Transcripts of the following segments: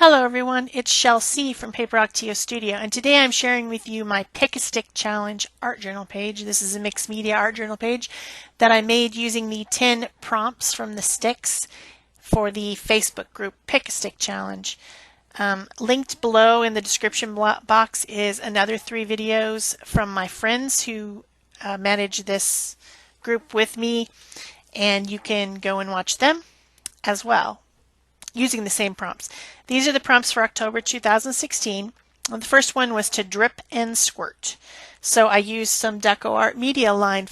Hello everyone, it's Shel C from Paper Octio Studio, and today I'm sharing with you my Pick a Stick Challenge art journal page. This is a mixed media art journal page that I made using the 10 prompts from the sticks for the Facebook group Pick a Stick Challenge. Linked below in the description box is another 3 videos from my friends who manage this group with me, and you can go and watch them as well, using the same prompts. These are the prompts for October 2016. And the first one was to drip and squirt. So I used some Decoart Media Line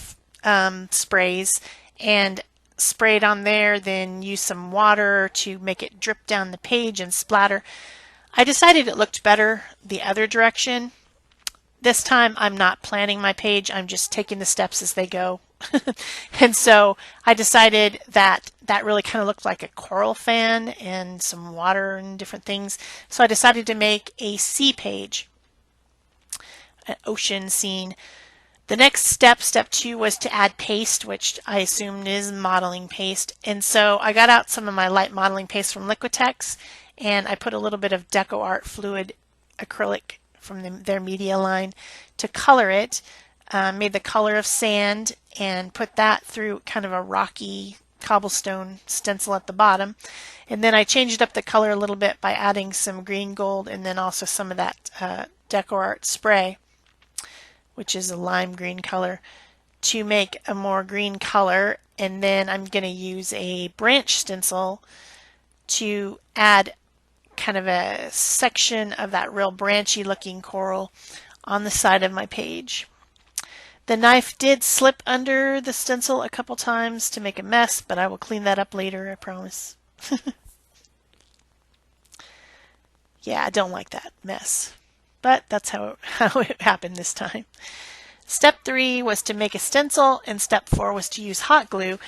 sprays and sprayed on there, then used some water to make it drip down the page and splatter. I decided it looked better the other direction. This time I'm not planning my page, I'm just taking the steps as they go. And so I decided that that really kind of looked like a coral fan and some water and different things. So I decided to make a sea page, an ocean scene. The next step, step 2, was to add paste, which I assumed is modeling paste. And so I got out some of my light modeling paste from Liquitex, and I put a little bit of Decoart fluid acrylic from their media line to color it. Made the color of sand and put that through kind of a rocky cobblestone stencil at the bottom. And then I changed up the color a little bit by adding some green gold and then also some of that Decoart spray, which is a lime green color, to make a more green color. And then I'm going to use a branch stencil to add kind of a section of that real branchy looking coral on the side of my page. The knife did slip under the stencil a couple times to make a mess, but I will clean that up later, I promise. Yeah, I don't like that mess, but that's how it happened this time. Step 3 was to make a stencil, and step 4 was to use hot glue.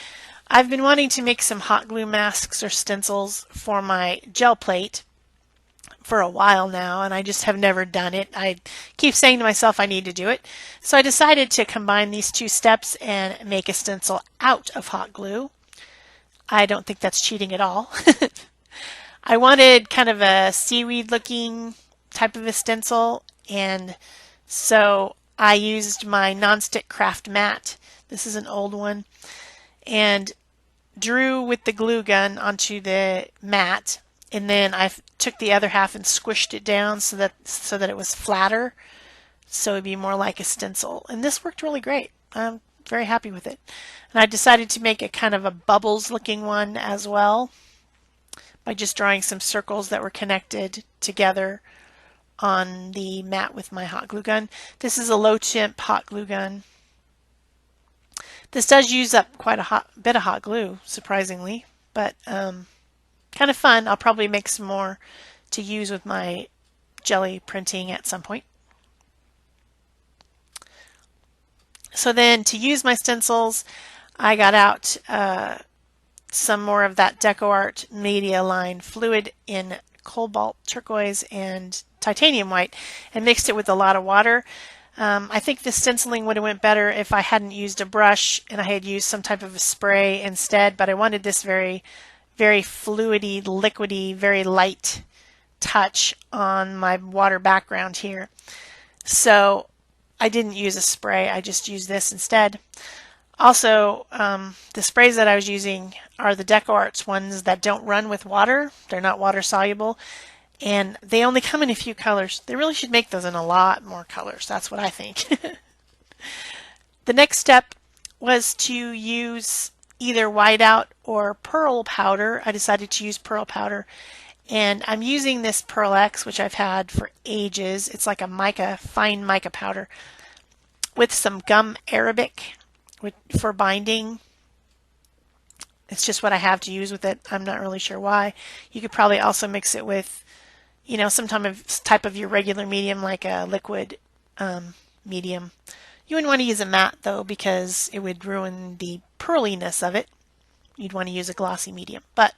I've been wanting to make some hot glue masks or stencils for my gel plate for a while now, and I just have never done it. I keep saying to myself I need to do it. So I decided to combine these 2 steps and make a stencil out of hot glue. I don't think that's cheating at all. I wanted kind of a seaweed looking type of a stencil, and so I used my nonstick craft mat. This is an old one, and drew with the glue gun onto the mat. And then I took the other half and squished it down so that it was flatter, so it'd be more like a stencil. And this worked really great. I'm very happy with it. And I decided to make a kind of a bubbles looking one as well by just drawing some circles that were connected together on the mat with my hot glue gun. This is a low temp hot glue gun. This does use up quite a bit of hot glue, surprisingly, but kind of fun. I'll probably make some more to use with my jelly printing at some point. So then to use my stencils, I got out some more of that Decoart Media Line fluid in cobalt turquoise and titanium white and mixed it with a lot of water. I think the stenciling would have went better if I hadn't used a brush and I had used some type of a spray instead, but I wanted this very fluidy, liquidy, very light touch on my water background here. So I didn't use a spray, I just used this instead. Also, the sprays that I was using are the Decoart's ones that don't run with water. They're not water soluble, and they only come in a few colors. They really should make those in a lot more colors. That's what I think. The next step was to use either whiteout or pearl powder. I decided to use pearl powder, and I'm using this Pearl X, which I've had for ages. It's like a mica, fine mica powder with some gum arabic for binding. It's just what I have to use with it. I'm not really sure why. You could probably also mix it with, you know, some type of your regular medium, like a liquid medium. You wouldn't want to use a matte though, because it would ruin the pearliness of it. You'd want to use a glossy medium, but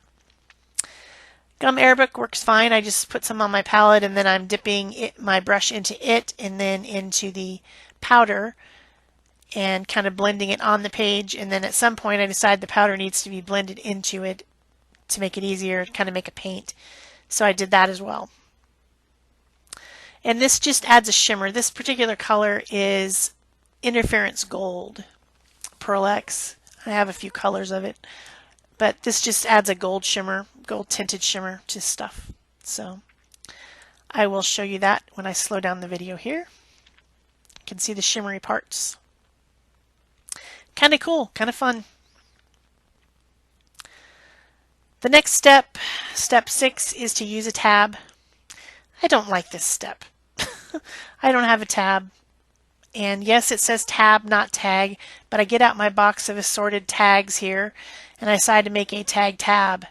gum arabic works fine. I just put some on my palette, and then I'm dipping my brush into it and then into the powder and kind of blending it on the page. And then at some point I decide the powder needs to be blended into it to make it easier, kind of make a paint. So I did that as well. And this just adds a shimmer. This particular color is Interference Gold, Pearl X. I have a few colors of it, but this just adds a gold shimmer, gold tinted shimmer to stuff. So I will show you that when I slow down the video here. You can see the shimmery parts. Kind of cool, kind of fun. The next step, step 6, is to use a tab. I don't like this step. I don't have a tab. And yes, it says tab, not tag, but I get out my box of assorted tags here, and I decided to make a tag tab.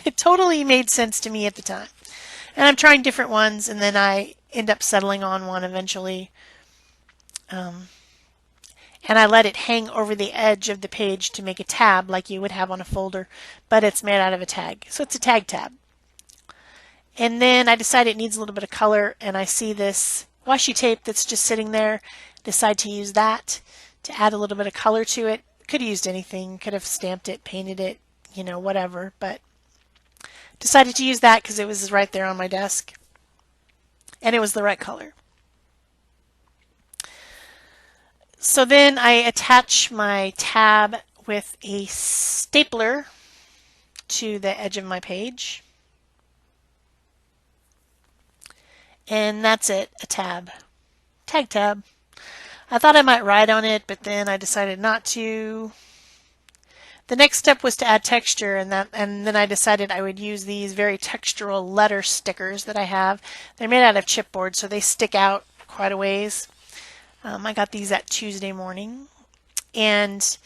It totally made sense to me at the time. And I'm trying different ones, and then I end up settling on one eventually. And I let it hang over the edge of the page to make a tab like you would have on a folder, but it's made out of a tag. So it's a tag tab. And then I decided it needs a little bit of color, and I see this washi tape that's just sitting there. Decide to use that to add a little bit of color to it. Could have used anything, could have stamped it, painted it, you know, whatever, but decided to use that because it was right there on my desk and it was the right color. So then I attach my tab with a stapler to the edge of my page. And that's it, a tab. Tag tab. I thought I might write on it, but then I decided not to. The next step was to add texture, and then I decided I would use these very textural letter stickers that I have. They're made out of chipboard, so they stick out quite a ways. I got these at Tuesday morning, and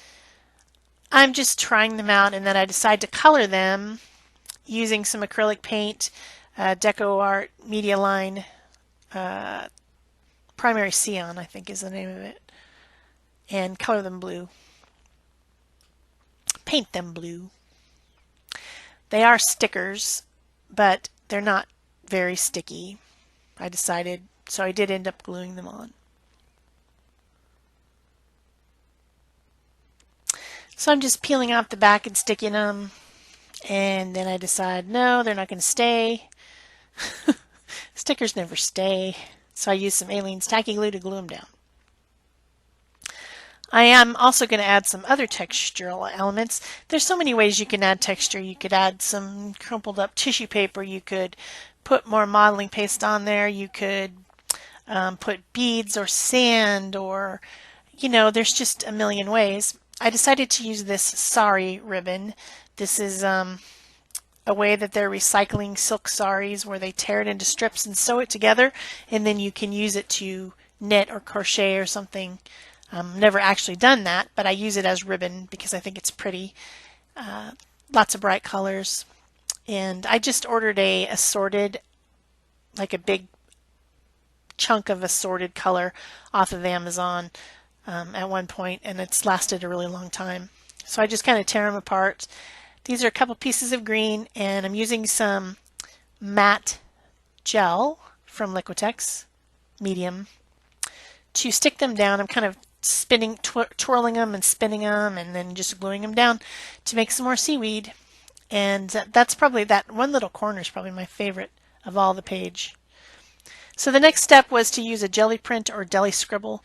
I'm just trying them out, and then I decide to color them using some acrylic paint, Decoart Media Line Primary Cyan, I think is the name of it, and color them blue. Paint them blue. They are stickers, but they're not very sticky, I decided, so I did end up gluing them on. So I'm just peeling off the back and sticking them, and then I decide, no, they're not going to stay. Stickers never stay, so I use some Aleene's tacky glue to glue them down. I am also going to add some other textural elements. There's so many ways you can add texture. You could add some crumpled up tissue paper. You could put more modeling paste on there. You could put beads or sand, or, you know, there's just a million ways. I decided to use this sari ribbon. This is a way that they're recycling silk saris, where they tear it into strips and sew it together, and then you can use it to knit or crochet or something. Never actually done that, but I use it as ribbon because I think it's pretty. Lots of bright colors. And I just ordered a assorted, like a big chunk of assorted color off of Amazon at one point, and it's lasted a really long time. So I just kind of tear them apart. These are a couple pieces of green, and I'm using some matte gel from Liquitex, medium, to stick them down. I'm kind of spinning, twirling them and spinning them, and then just gluing them down to make some more seaweed. And that's probably, that one little corner is probably my favorite of all the page. So the next step was to use a jelly print or deli scribble.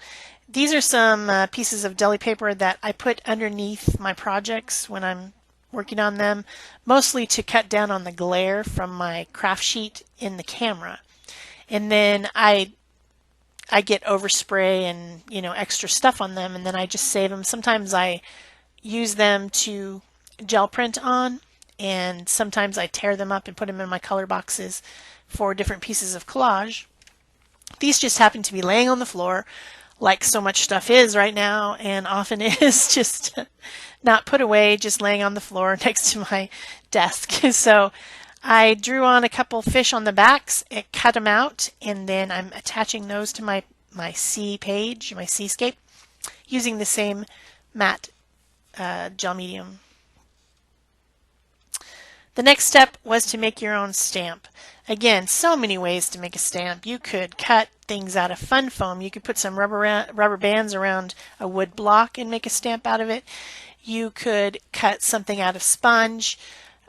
These are some pieces of deli paper that I put underneath my projects when I'm working on them, mostly to cut down on the glare from my craft sheet in the camera. And then I get overspray and, you know, extra stuff on them, and then I just save them. Sometimes I use them to gel print on, and sometimes I tear them up and put them in my color boxes for different pieces of collage. These just happen to be laying on the floor, like so much stuff is right now, and often is just not put away, just laying on the floor next to my desk. So I drew on a couple fish on the backs, and cut them out, and then I'm attaching those to my sea page, my seascape, using the same matte gel medium. The next step was to make your own stamp. Again, so many ways to make a stamp. You could cut things out of fun foam. You could put some rubber bands around a wood block and make a stamp out of it. You could cut something out of sponge.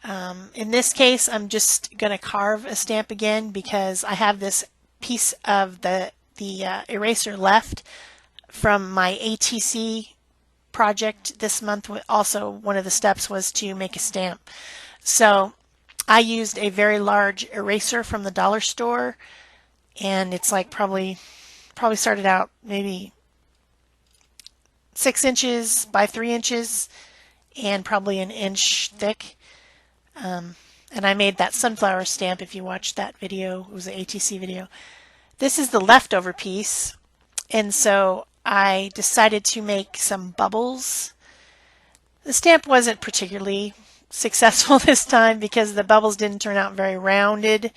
In this case, I'm just going to carve a stamp again because I have this piece of the eraser left from my ATC project this month. Also, one of the steps was to make a stamp. So I used a very large eraser from the dollar store, and it's like probably started out maybe 6 inches by 3 inches and probably an inch thick. And I made that sunflower stamp if you watched that video. It was an ATC video. This is the leftover piece, and so I decided to make some bubbles. The stamp wasn't particularly successful this time because the bubbles didn't turn out very rounded.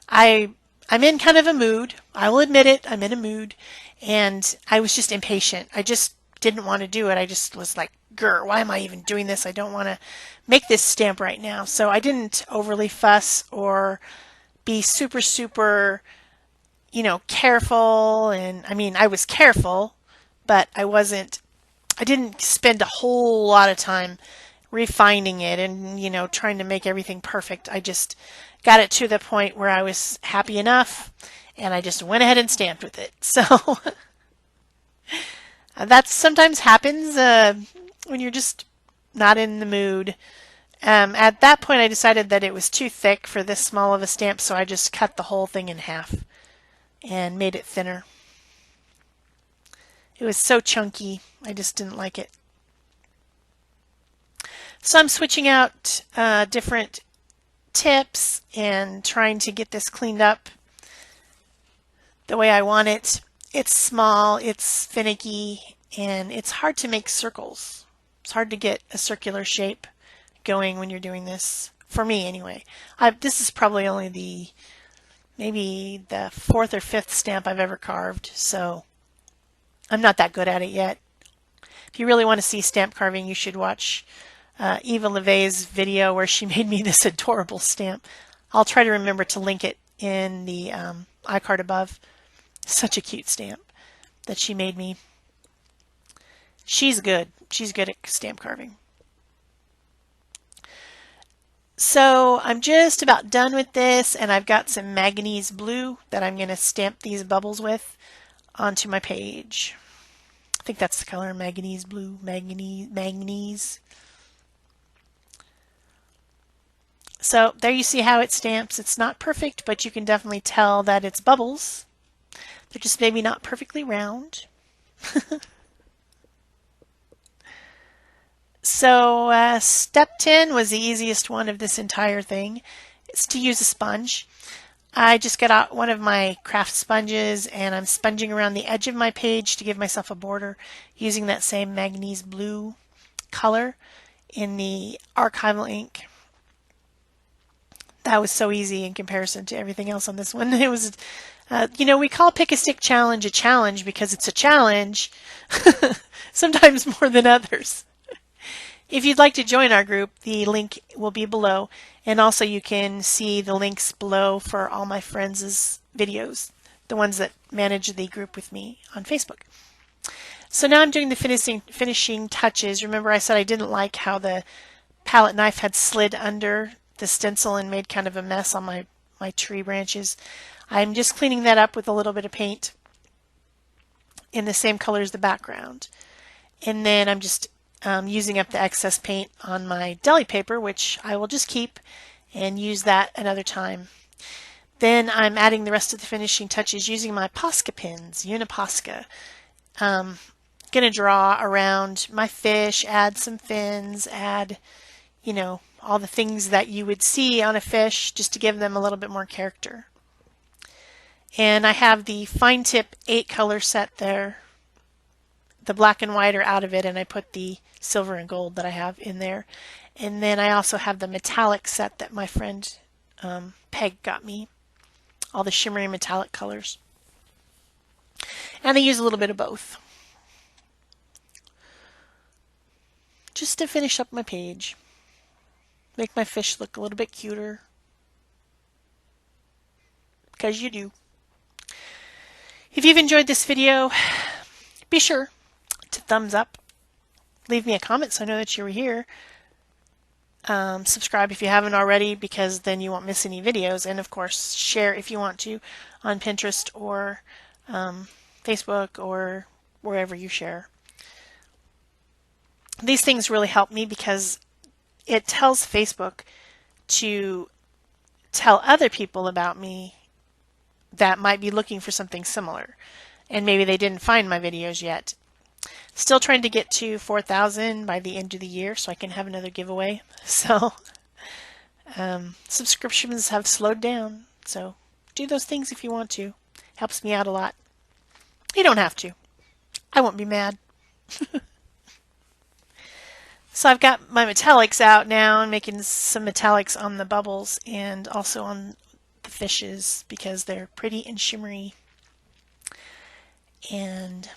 I'm in kind of a mood. I will admit it. I'm in a mood, and I was just impatient. I just didn't want to do it. I just was like, grr, why am I even doing this? I don't want to make this stamp right now. So I didn't overly fuss or be super, careful. And I mean, I was careful, but I didn't spend a whole lot of time refining it and, trying to make everything perfect. I just got it to the point where I was happy enough, and I just went ahead and stamped with it. So that sometimes happens when you're just not in the mood. At that point, I decided that it was too thick for this small of a stamp, so I just cut the whole thing in half and made it thinner. It was so chunky, I just didn't like it. So I'm switching out different tips and trying to get this cleaned up the way I want it. It's small, it's finicky, and it's hard to make circles. It's hard to get a circular shape going when you're doing this, for me anyway. This is probably only maybe the 4th or 5th stamp I've ever carved, so I'm not that good at it yet. If you really want to see stamp carving, you should watch Eva LeVay's video where she made me this adorable stamp. I'll try to remember to link it in the iCard above. Such a cute stamp that she made me. She's good. She's good at stamp carving. So I'm just about done with this, and I've got some manganese blue that I'm going to stamp these bubbles with onto my page. I think that's the color, manganese blue, manganese. So there you see how it stamps. It's not perfect, but you can definitely tell that it's bubbles. They're just maybe not perfectly round. So step 10 was the easiest one of this entire thing. It's to use a sponge. I just got out one of my craft sponges and I'm sponging around the edge of my page to give myself a border using that same manganese blue color in the archival ink. That was so easy in comparison to everything else on this one. It was, we call Pick a Stick Challenge a challenge because it's a challenge, sometimes more than others. If you'd like to join our group, the link will be below, and also you can see the links below for all my friends' videos, the ones that manage the group with me on Facebook. So now I'm doing the finishing touches. Remember I said I didn't like how the palette knife had slid under the stencil and made kind of a mess on my tree branches. I'm just cleaning that up with a little bit of paint in the same color as the background. And then I'm just using up the excess paint on my deli paper, which I will just keep and use that another time. Then I'm adding the rest of the finishing touches using my Posca pins, Uniposca. Going to draw around my fish, add some fins, add, all the things that you would see on a fish just to give them a little bit more character. And I have the fine tip 8 color set there. The black and white are out of it, and I put the silver and gold that I have in there. And then I also have the metallic set that my friend Peg got me, all the shimmery metallic colors. And I use a little bit of both, just to finish up my page, make my fish look a little bit cuter, because you do. If you've enjoyed this video, be sure to thumbs up, leave me a comment so I know that you were here. Subscribe if you haven't already, because then you won't miss any videos. And of course, share if you want to on Pinterest or Facebook or wherever you share. These things really help me because it tells Facebook to tell other people about me that might be looking for something similar, and maybe they didn't find my videos yet. Still trying to get to 4,000 by the end of the year so I can have another giveaway. So subscriptions have slowed down, so do those things if you want to. Helps me out a lot. You don't have to. I won't be mad. So I've got my metallics out now and making some metallics on the bubbles and also on the fishes because they're pretty and shimmery. And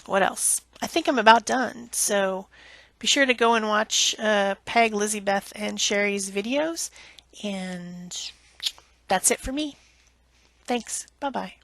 what else? I think I'm about done. So be sure to go and watch Peg, Lizzie Beth, and Sherry's videos. And that's it for me. Thanks. Bye-bye.